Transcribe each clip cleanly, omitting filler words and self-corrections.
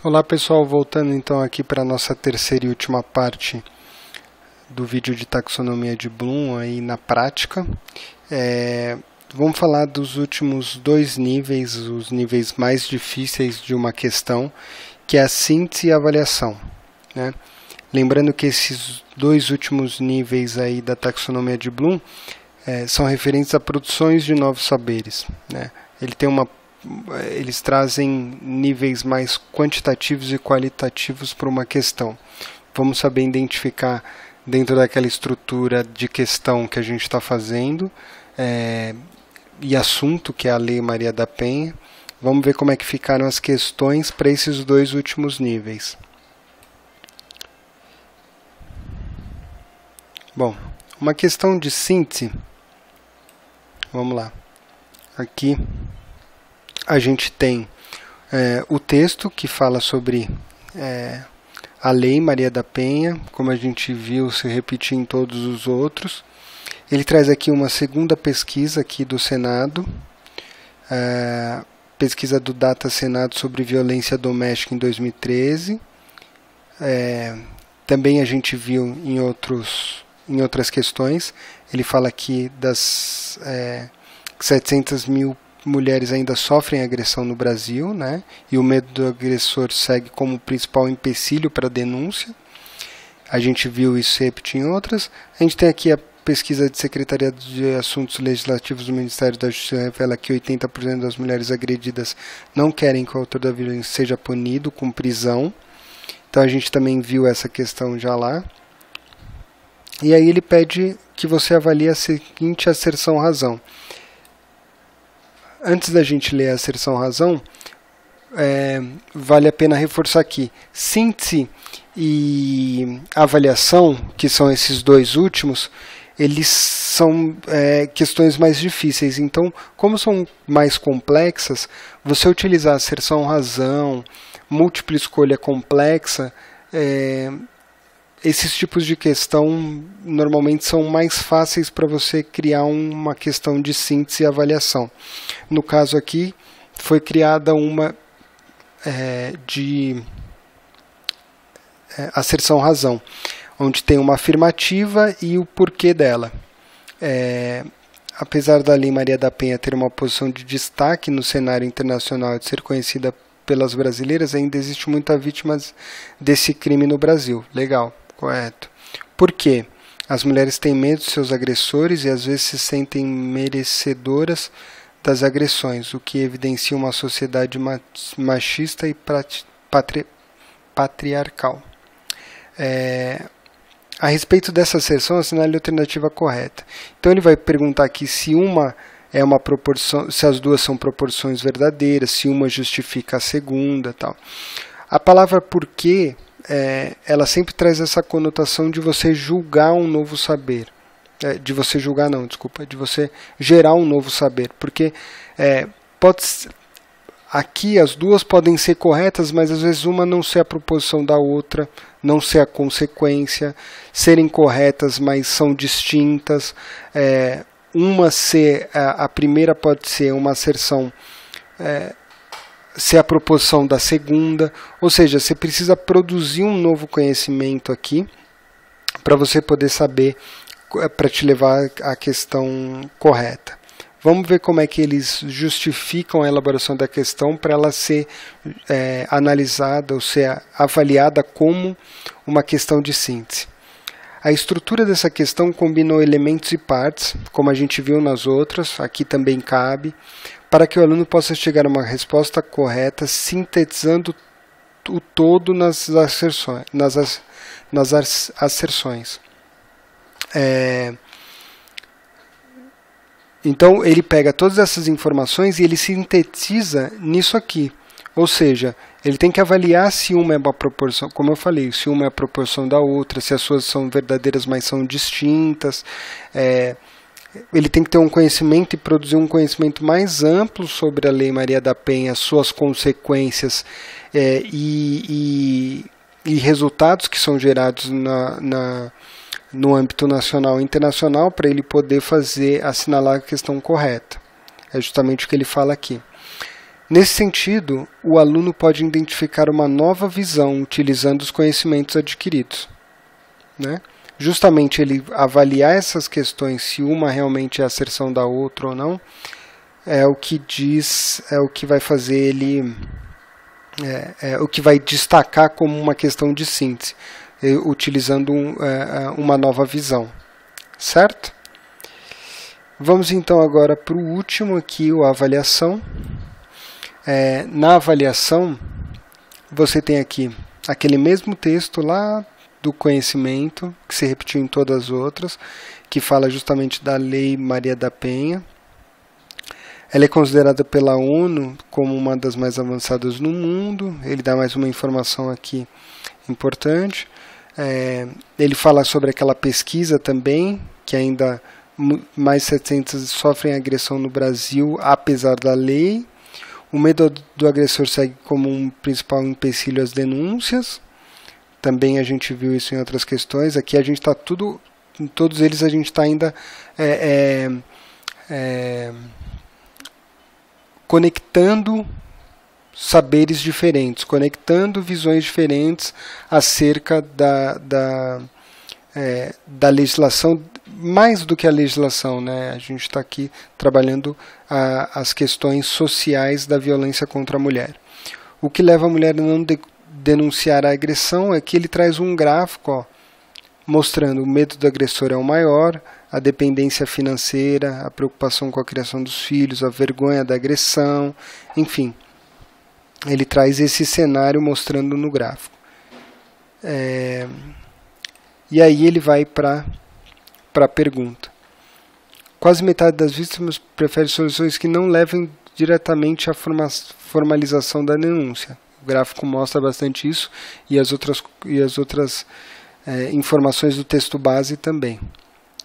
Olá pessoal, voltando então aqui para a nossa terceira e última parte do vídeo de taxonomia de Bloom aí na prática. Vamos falar dos últimos dois níveis, os níveis mais difíceis de uma questão, que é a síntese e a avaliação, né? Lembrando que esses dois últimos níveis aí da taxonomia de Bloom são referentes a produções de novos saberes, né? Eles trazem níveis mais quantitativos e qualitativos para uma questão. Vamos saber identificar dentro daquela estrutura de questão que a gente está fazendo e assunto, que é a Lei Maria da Penha. Vamos ver como é que ficaram as questões para esses dois últimos níveis. Bom, uma questão de síntese. Vamos lá. Aqui a gente tem o texto que fala sobre a Lei Maria da Penha, como a gente viu se repetir em todos os outros. Ele traz aqui uma segunda pesquisa aqui do Senado, pesquisa do Data Senado sobre violência doméstica em 2013. Também a gente viu em outras questões. Ele fala aqui das 700 mil mulheres ainda sofrem agressão no Brasil, né? E o medo do agressor segue como principal empecilho para a denúncia. A gente viu isso se repetir em outras. A gente tem aqui a pesquisa de Secretaria de Assuntos Legislativos do Ministério da Justiça, revela que 80% das mulheres agredidas não querem que o autor da violência seja punido com prisão. Então a gente também viu essa questão já lá. E aí ele pede que você avalie a seguinte asserção-razão. Antes da gente ler a asserção-razão, vale a pena reforçar aqui. Síntese e avaliação, que são esses dois últimos, eles são questões mais difíceis. Então, como são mais complexas, você utilizar asserção-razão, múltipla escolha complexa, esses tipos de questão normalmente são mais fáceis para você criar uma questão de síntese e avaliação. No caso aqui, foi criada uma de asserção-razão, onde tem uma afirmativa e o porquê dela. Apesar da Lei Maria da Penha ter uma posição de destaque no cenário internacional e de ser conhecida pelas brasileiras, ainda existe muita vítimas desse crime no Brasil. Legal. Correto. Por quê? As mulheres têm medo de seus agressores e às vezes se sentem merecedoras das agressões, o que evidencia uma sociedade machista e patriarcal. A respeito dessa asserção, assinale a alternativa correta. Então ele vai perguntar aqui se uma é uma proporção, se as duas são proporções verdadeiras, se uma justifica a segunda, tal. A palavra porquê ela sempre traz essa conotação de você julgar um novo saber. De você julgar não, desculpa, de você gerar um novo saber. Porque aqui as duas podem ser corretas, mas às vezes uma não ser a proposição da outra, não ser a consequência, serem corretas, mas são distintas. A primeira pode ser uma asserção ser a proposição da segunda, ou seja, você precisa produzir um novo conhecimento aqui para você poder saber, para te levar à questão correta. Vamos ver como é que eles justificam a elaboração da questão para ela ser analisada ou ser avaliada como uma questão de síntese. A estrutura dessa questão combinou elementos e partes, como a gente viu nas outras, aqui também cabe, para que o aluno possa chegar a uma resposta correta, sintetizando o todo nas asserções. Então, ele pega todas essas informações e ele sintetiza nisso aqui. Ou seja, ele tem que avaliar se uma é uma proporção, como eu falei, se uma é a proporção da outra, se as suas são verdadeiras, mas são distintas. Ele tem que ter um conhecimento e produzir um conhecimento mais amplo sobre a Lei Maria da Penha, suas consequências e resultados que são gerados no âmbito nacional e internacional para ele poder assinalar a questão correta. É justamente o que ele fala aqui. Nesse sentido, o aluno pode identificar uma nova visão utilizando os conhecimentos adquiridos, né? Justamente ele avaliar essas questões, se uma realmente é asserção da outra ou não, é o que diz, é o que vai fazer ele, é o que vai destacar como uma questão de síntese, utilizando uma nova visão, certo? Vamos então agora para o último aqui, a avaliação. Na avaliação, você tem aqui aquele mesmo texto lá do conhecimento, que se repetiu em todas as outras, que fala justamente da Lei Maria da Penha. Ela é considerada pela ONU como uma das mais avançadas no mundo. Ele dá mais uma informação aqui importante. Ele fala sobre aquela pesquisa também, que ainda mais 700 sofrem agressão no Brasil, apesar da lei. O medo do agressor segue como um principal empecilho às denúncias. Também a gente viu isso em outras questões. Aqui a gente está tudo, em todos eles a gente está ainda conectando saberes diferentes, conectando visões diferentes acerca da legislação, mais do que a legislação, né? A gente está aqui trabalhando as questões sociais da violência contra a mulher. O que leva a mulher a não denunciar a agressão é que ele traz um gráfico, mostrando o medo do agressor é o maior, a dependência financeira, a preocupação com a criação dos filhos, a vergonha da agressão, enfim. Ele traz esse cenário mostrando no gráfico. E aí ele vai para a pergunta. Quase metade das vítimas prefere soluções que não levem diretamente à formalização da denúncia. O gráfico mostra bastante isso e as outras informações do texto base também.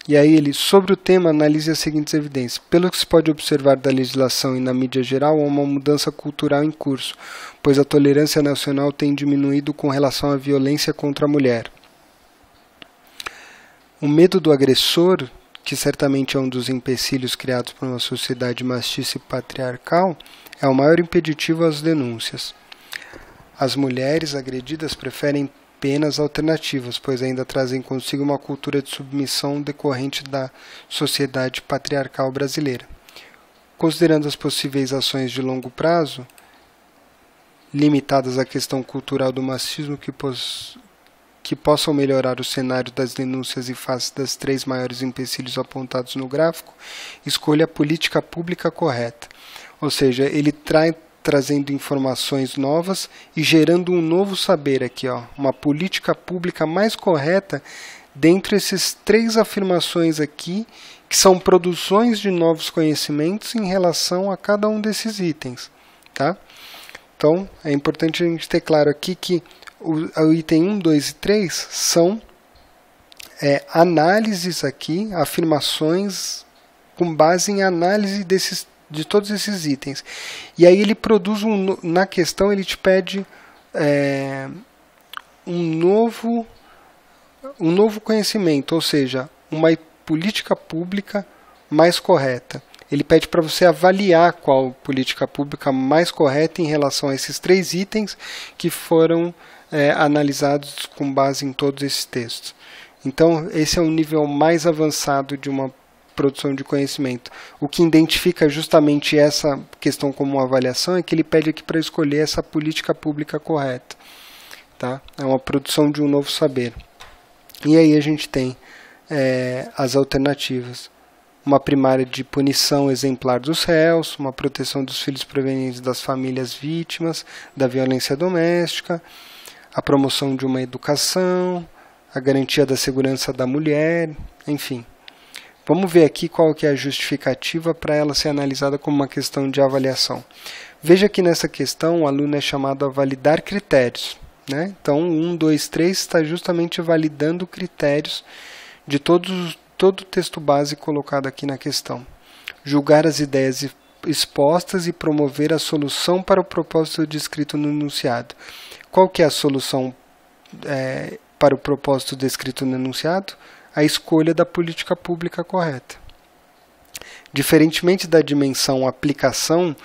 E aí sobre o tema, analise as seguintes evidências. Pelo que se pode observar da legislação e na mídia geral, há uma mudança cultural em curso, pois a tolerância nacional tem diminuído com relação à violência contra a mulher. O medo do agressor, que certamente é um dos empecilhos criados por uma sociedade machista e patriarcal, é o maior impeditivo às denúncias. As mulheres agredidas preferem penas alternativas, pois ainda trazem consigo uma cultura de submissão decorrente da sociedade patriarcal brasileira. Considerando as possíveis ações de longo prazo, limitadas à questão cultural do machismo que possam melhorar o cenário das denúncias em face das 3 maiores empecilhos apontados no gráfico, escolha a política pública correta. Ou seja, ele trazendo informações novas e gerando um novo saber aqui, uma política pública mais correta dentre esses 3 afirmações aqui, que são produções de novos conhecimentos em relação a cada um desses itens. Tá? Então, é importante a gente ter claro aqui que o item 1, 2 e 3 são análises aqui, afirmações com base em análise de todos esses itens. E aí ele produz na questão, ele te pede um novo conhecimento, ou seja, uma política pública mais correta. Ele pede para você avaliar qual política pública mais correta em relação a esses 3 itens que foram analisados com base em todos esses textos. Então, esse é um nível mais avançado de uma produção de conhecimento. O que identifica justamente essa questão como uma avaliação é que ele pede aqui para escolher essa política pública correta. Tá? É uma produção de um novo saber. E aí a gente tem as alternativas. Uma primária de punição exemplar dos réus, uma proteção dos filhos provenientes das famílias vítimas da violência doméstica, a promoção de uma educação, a garantia da segurança da mulher, enfim. Vamos ver aqui qual que é a justificativa para ela ser analisada como uma questão de avaliação. Veja que nessa questão o aluno é chamado a validar critérios. Né? Então, 1, 2, 3 está justamente validando critérios de todo o texto base colocado aqui na questão. Julgar as ideias expostas e promover a solução para o propósito descrito no enunciado. Qual que é a solução para o propósito descrito no enunciado? A escolha da política pública correta. Diferentemente da dimensão aplicação,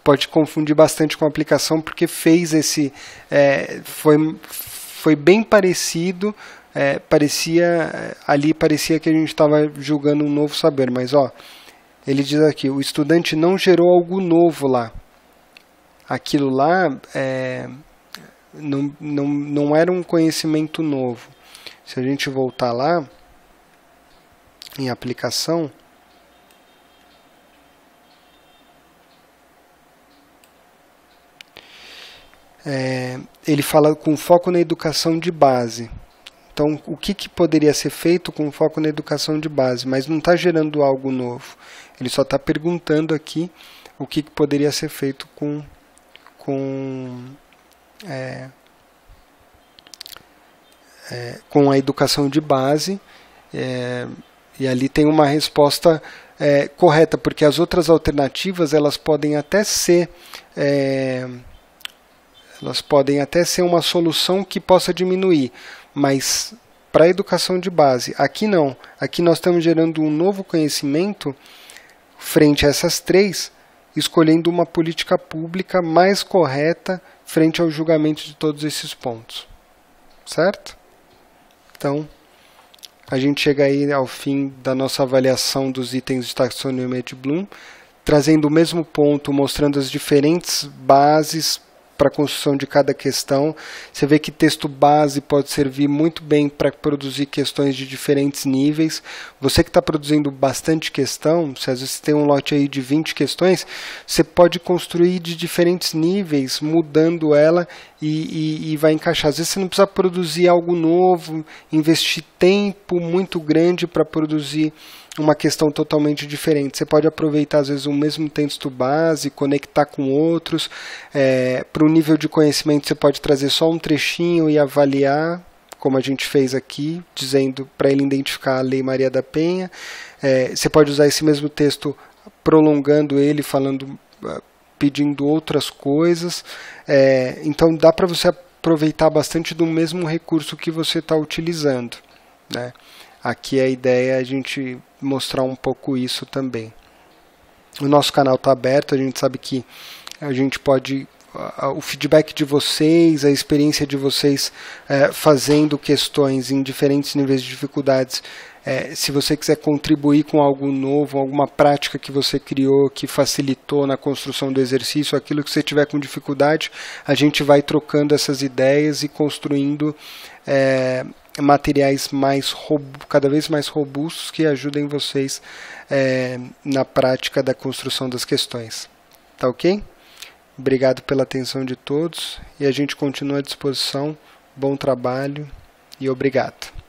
pode confundir bastante com a aplicação, porque fez esse... foi bem parecido, parecia que a gente estava julgando um novo saber, mas ó, ele diz aqui, o estudante não gerou algo novo lá. Aquilo lá não era um conhecimento novo. Se a gente voltar lá, em aplicação, ele fala com foco na educação de base. Então, o que poderia ser feito com foco na educação de base, mas não está gerando algo novo. Ele só está perguntando aqui o que poderia ser feito com a educação de base, e ali tem uma resposta correta, porque as outras alternativas elas podem até ser uma solução que possa diminuir, mas para a educação de base, aqui não. Aqui nós estamos gerando um novo conhecimento frente a essas três, escolhendo uma política pública mais correta frente ao julgamento de todos esses pontos. Certo? Então, a gente chega aí ao fim da nossa avaliação dos itens de taxonomia de Bloom, trazendo o mesmo ponto, mostrando as diferentes bases para a construção de cada questão. Você vê que texto base pode servir muito bem para produzir questões de diferentes níveis. Você que está produzindo bastante questão, se às vezes tem um lote aí de 20 questões, você pode construir de diferentes níveis, mudando ela e vai encaixar. Às vezes você não precisa produzir algo novo, investir tempo muito grande para produzir uma questão totalmente diferente. Você pode aproveitar, às vezes, o mesmo texto base, conectar com outros. Para o nível de conhecimento, você pode trazer só um trechinho e avaliar, como a gente fez aqui, dizendo para ele identificar a Lei Maria da Penha. Você pode usar esse mesmo texto, prolongando ele, falando, pedindo outras coisas. Então, dá para você aproveitar bastante do mesmo recurso que você está utilizando, né? Aqui a ideia é a gente mostrar um pouco isso também. O nosso canal está aberto, a gente sabe que a gente pode... O feedback de vocês, a experiência de vocês fazendo questões em diferentes níveis de dificuldades, se você quiser contribuir com algo novo, alguma prática que você criou, que facilitou na construção do exercício, aquilo que você tiver com dificuldade, a gente vai trocando essas ideias e construindo materiais cada vez mais robustos que ajudem vocês na prática da construção das questões. Tá ok? Obrigado pela atenção de todos e a gente continua à disposição. Bom trabalho e obrigado.